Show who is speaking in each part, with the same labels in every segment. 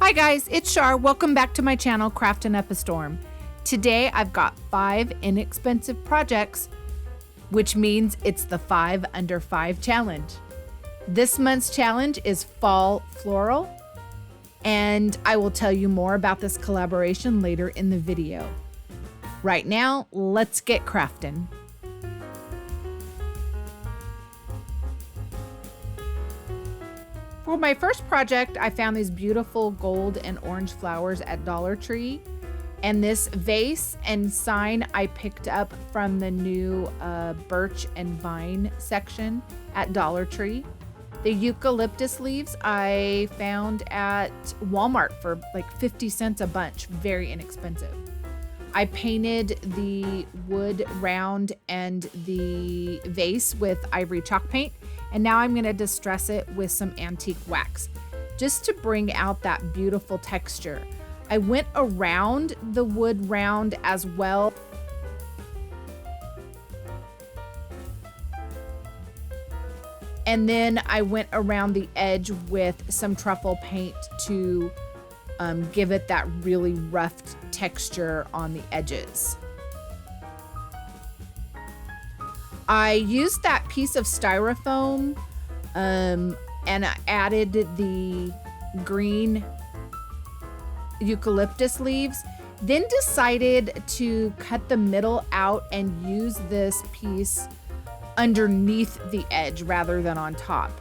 Speaker 1: Hi guys, it's Shar. Welcome back to my channel, Craftin' Up a Storm. Today I've got 5 inexpensive projects, which means it's the 5 under 5 challenge. This month's challenge is Fall Floral, and I will tell you more about this collaboration later in the video. Right now, let's get crafting. For my first project, I found these beautiful gold and orange flowers at Dollar Tree. And this vase and sign I picked up from the new birch and vine section at Dollar Tree. The eucalyptus leaves I found at Walmart for like 50 cents a bunch, very inexpensive. I painted the wood round and the vase with ivory chalk paint, and now I'm gonna distress it with some antique wax, just to bring out that beautiful texture. I went around the wood round as well. And then I went around the edge with some truffle paint to give it that really rough texture on the edges. I used that piece of styrofoam and I added the green eucalyptus leaves, then decided to cut the middle out and use this piece underneath the edge rather than on top.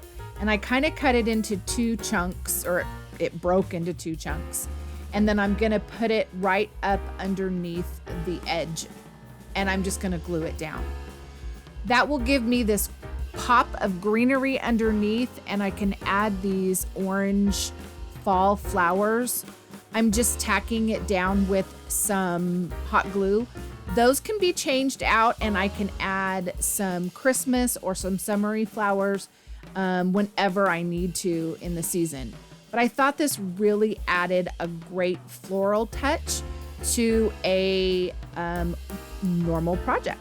Speaker 1: And I kind of cut it into 2 chunks, or it broke into 2 chunks. And then I'm gonna put it right up underneath the edge, and I'm just gonna glue it down. That will give me this pop of greenery underneath, and I can add these orange fall flowers. I'm just tacking it down with some hot glue. Those can be changed out, and I can add some Christmas or some summery flowers whenever I need to in the season. But I thought this really added a great floral touch to a normal project.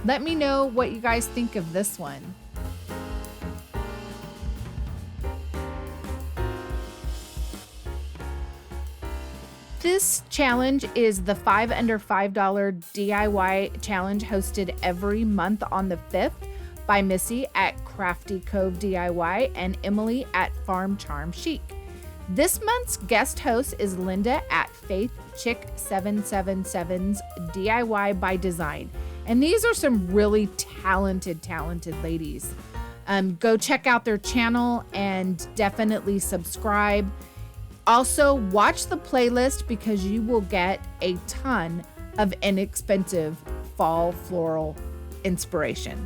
Speaker 1: Let me know what you guys think of this one. This challenge is the 5 under $5 DIY challenge, hosted every month on the 5th by Missy at Crafty Cove DIY and Emily at Farm Charm Chic. This month's guest host is Linda at Faith Chick 777's DIY by Design. And these are some really talented ladies. Go check out their channel and definitely subscribe. Also, watch the playlist because you will get a ton of inexpensive fall floral inspiration.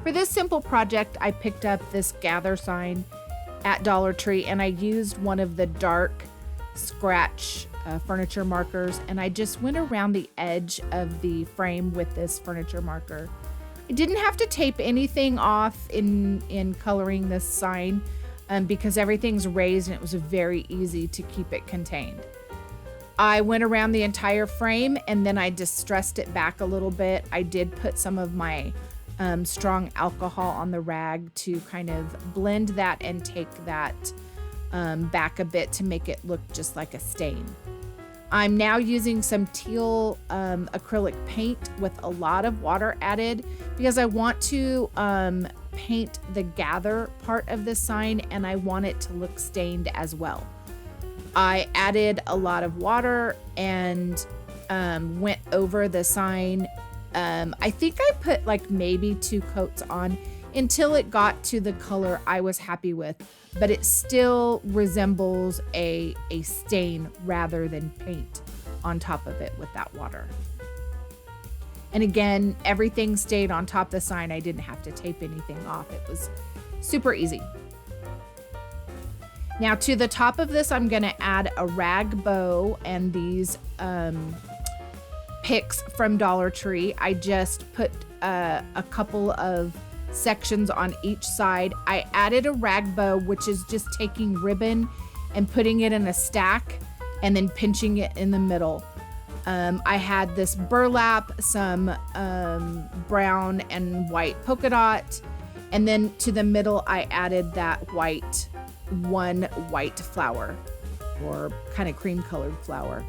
Speaker 1: For this simple project, I picked up this gather sign at Dollar Tree, and I used one of the dark scratch furniture markers, and I just went around the edge of the frame with this furniture marker. I didn't have to tape anything off in coloring this sign because everything's raised and it was very easy to keep it contained. I went around the entire frame and then I distressed it back a little bit. I did put some of my strong alcohol on the rag to kind of blend that and take that back a bit to make it look just like a stain. I'm now using some teal acrylic paint with a lot of water added because I want to paint the gather part of the sign and I want it to look stained as well. I added a lot of water and went over the sign. I think I put like maybe 2 coats on until it got to the color I was happy with, but it still resembles a stain rather than paint on top of it with that water. And again, everything stayed on top of the sign. I didn't have to tape anything off. It was super easy. Now to the top of this, I'm gonna add a rag bow and these picks from Dollar Tree. I just put a couple of sections on each side. I added a rag bow, which is just taking ribbon and putting it in a stack and then pinching it in the middle. I had this burlap, some brown and white polka dot, and then to the middle I added that one white flower, or kind of cream colored flower.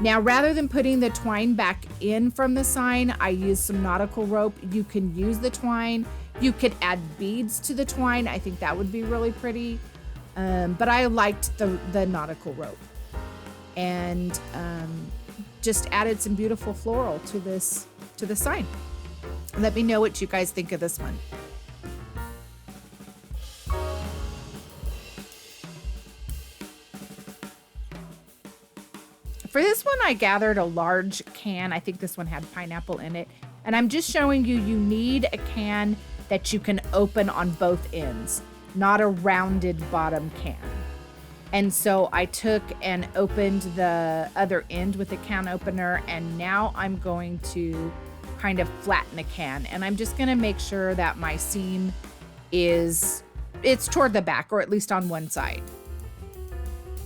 Speaker 1: Now, rather than putting the twine back in from the sign, I used some nautical rope. You can use the twine. You could add beads to the twine. I think that would be really pretty. But I liked the nautical rope. And just added some beautiful floral to the sign. Let me know what you guys think of this one. For this one, I gathered a large can. I think this one had pineapple in it. And I'm just showing you need a can that you can open on both ends, not a rounded bottom can. And so I took and opened the other end with a can opener, and now I'm going to kind of flatten the can. And I'm just gonna make sure that my seam it's toward the back, or at least on one side.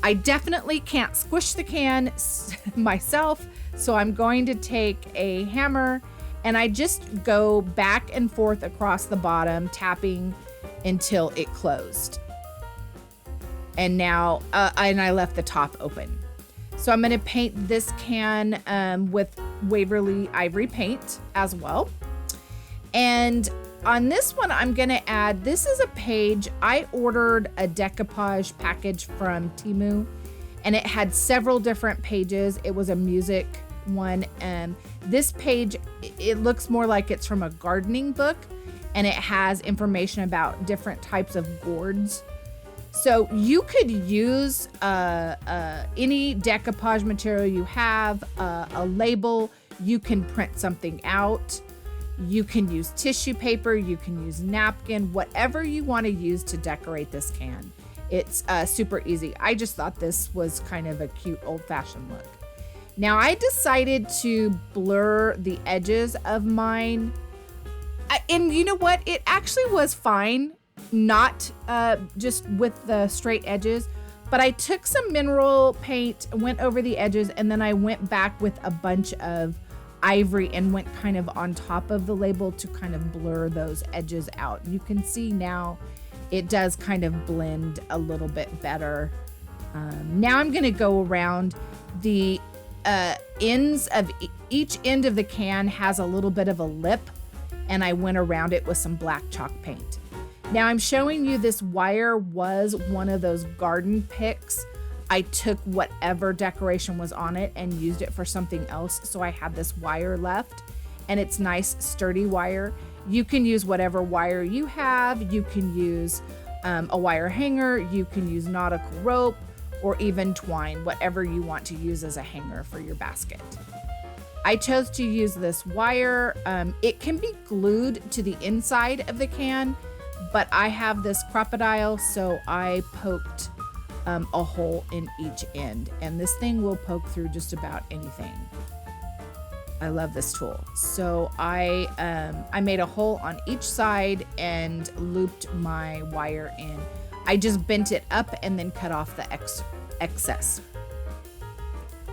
Speaker 1: I definitely can't squish the can myself, so I'm going to take a hammer and I just go back and forth across the bottom, tapping until it closed. And now, and I left the top open. So I'm gonna paint this can with Waverly Ivory paint as well. And on this one, I'm gonna add, this is a page, I ordered a decoupage package from Temu, and it had several different pages. It was a music one. And this page, it looks more like it's from a gardening book, and it has information about different types of gourds. So you could use any decoupage material you have, a label, you can print something out, you can use tissue paper, you can use napkin, whatever you want to use to decorate this can. It's super easy. I just thought this was kind of a cute old-fashioned look. Now I decided to blur the edges of mine. And you know what? It actually was fine, not just with the straight edges, but I took some mineral paint, went over the edges, and then I went back with a bunch of ivory and went kind of on top of the label to kind of blur those edges out. You can see now it does kind of blend a little bit better. Now I'm gonna go around the ends of each end of the can has a little bit of a lip, and I went around it with some black chalk paint. Now I'm showing you this wire was one of those garden picks. I took whatever decoration was on it and used it for something else. So I had this wire left, and it's nice sturdy wire. You can use whatever wire you have. You can use a wire hanger. You can use nautical rope, or even twine, whatever you want to use as a hanger for your basket. I chose to use this wire. It can be glued to the inside of the can, but I have this crocodile, so I poked a hole in each end, and this thing will poke through just about anything. I love this tool. So I made a hole on each side and looped my wire in. I just bent it up and then cut off the excess.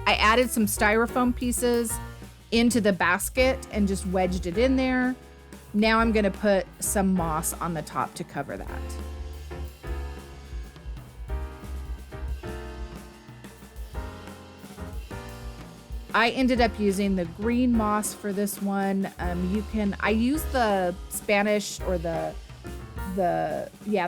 Speaker 1: I added some styrofoam pieces into the basket and just wedged it in there. Now I'm gonna put some moss on the top to cover that. I ended up using the green moss for this one. I use the Spanish, or the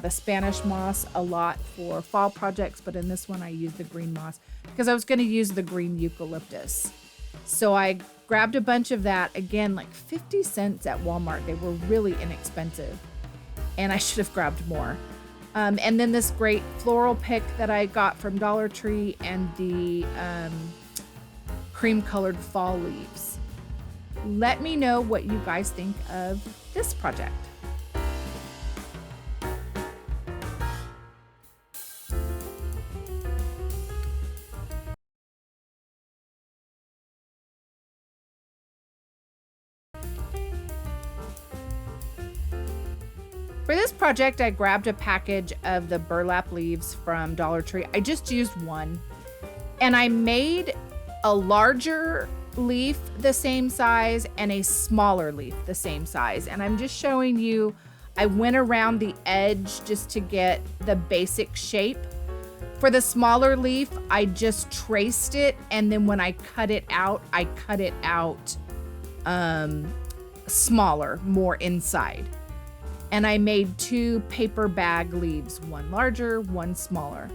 Speaker 1: Spanish moss a lot for fall projects, but in this one I used the green moss because I was gonna use the green eucalyptus. So I grabbed a bunch of that, again, like 50 cents at Walmart. They were really inexpensive, and I should have grabbed more. And then this great floral pick that I got from Dollar Tree, and the cream colored fall leaves. Let me know what you guys think of this project. For this project, I grabbed a package of the burlap leaves from Dollar Tree. I just used one, and I made a larger leaf the same size and a smaller leaf the same size. And I'm just showing you, I went around the edge just to get the basic shape. For the smaller leaf, I just traced it, and then when I cut it out, I cut it out smaller, more inside. And I made 2 paper bag leaves, one larger, one smaller.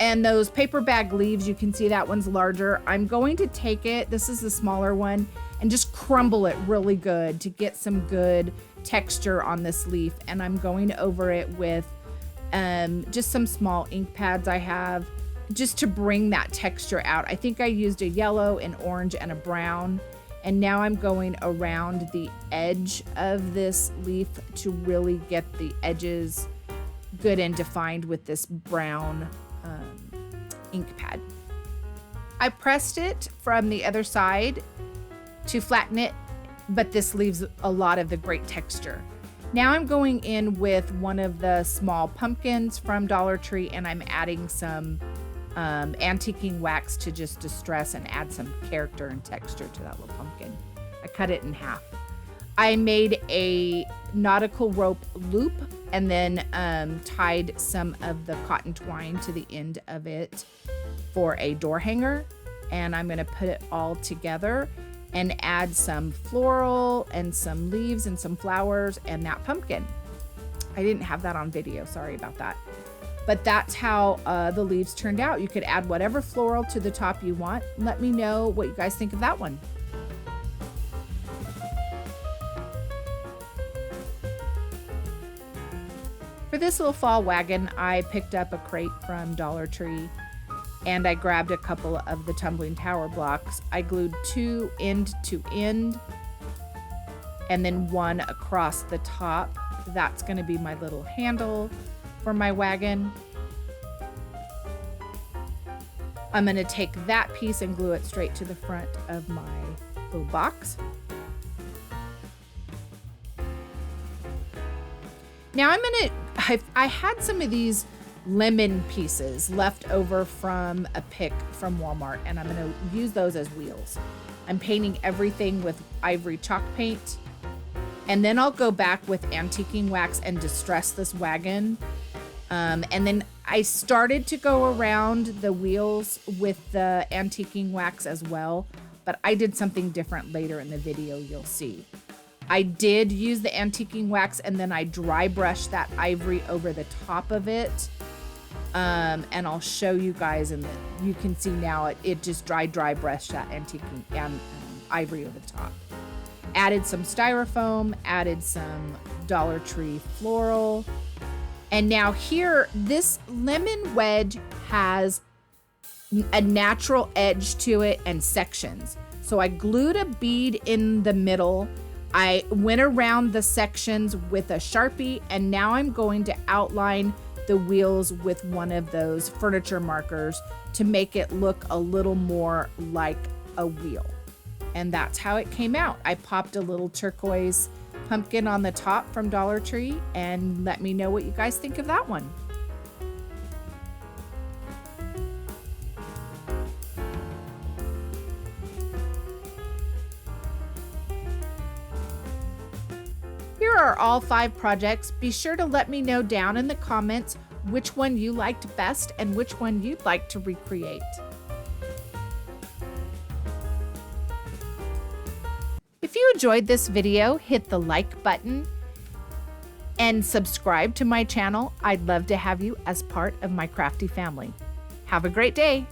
Speaker 1: And those paper bag leaves, you can see that one's larger. I'm going to take it, this is the smaller one, and just crumble it really good to get some good texture on this leaf. And I'm going over it with just some small ink pads I have, just to bring that texture out. I think I used a yellow, an orange, and a brown. And now I'm going around the edge of this leaf to really get the edges good and defined with this brown ink pad. I pressed it from the other side to flatten it, but this leaves a lot of the great texture. Now I'm going in with one of the small pumpkins from Dollar Tree, and I'm adding some antiquing wax to just distress and add some character and texture to that little pumpkin. I cut it in half. I made a nautical rope loop and then tied some of the cotton twine to the end of it for a door hanger. And I'm gonna put it all together and add some floral and some leaves and some flowers and that pumpkin. I didn't have that on video, sorry about that. But that's how the leaves turned out. You could add whatever floral to the top you want. Let me know what you guys think of that one. For this little fall wagon, I picked up a crate from Dollar Tree, and I grabbed a couple of the tumbling tower blocks. I glued 2 end to end and then 1 across the top. That's going to be my little handle for my wagon. I'm going to take that piece and glue it straight to the front of my little box. Now I'm going to, I had some of these lemon pieces left over from a pick from Walmart, and I'm going to use those as wheels. I'm painting everything with ivory chalk paint, and then I'll go back with antiquing wax and distress this wagon. And then I started to go around the wheels with the antiquing wax as well, but I did something different later in the video, you'll see. I did use the antiquing wax, and then I dry brushed that ivory over the top of it. And I'll show you guys, and you can see now it just dry brushed that antiquing and ivory over the top. Added some styrofoam, added some Dollar Tree floral. And now here, this lemon wedge has a natural edge to it and sections. So I glued a bead in the middle. I went around the sections with a Sharpie, and now I'm going to outline the wheels with one of those furniture markers to make it look a little more like a wheel. And that's how it came out. I popped a little turquoise pumpkin on the top from Dollar Tree, and let me know what you guys think of that one. Here are all 5 projects. Be sure to let me know down in the comments which one you liked best and which one you'd like to recreate. If you enjoyed this video, hit the like button and subscribe to my channel. I'd love to have you as part of my crafty family. Have a great day.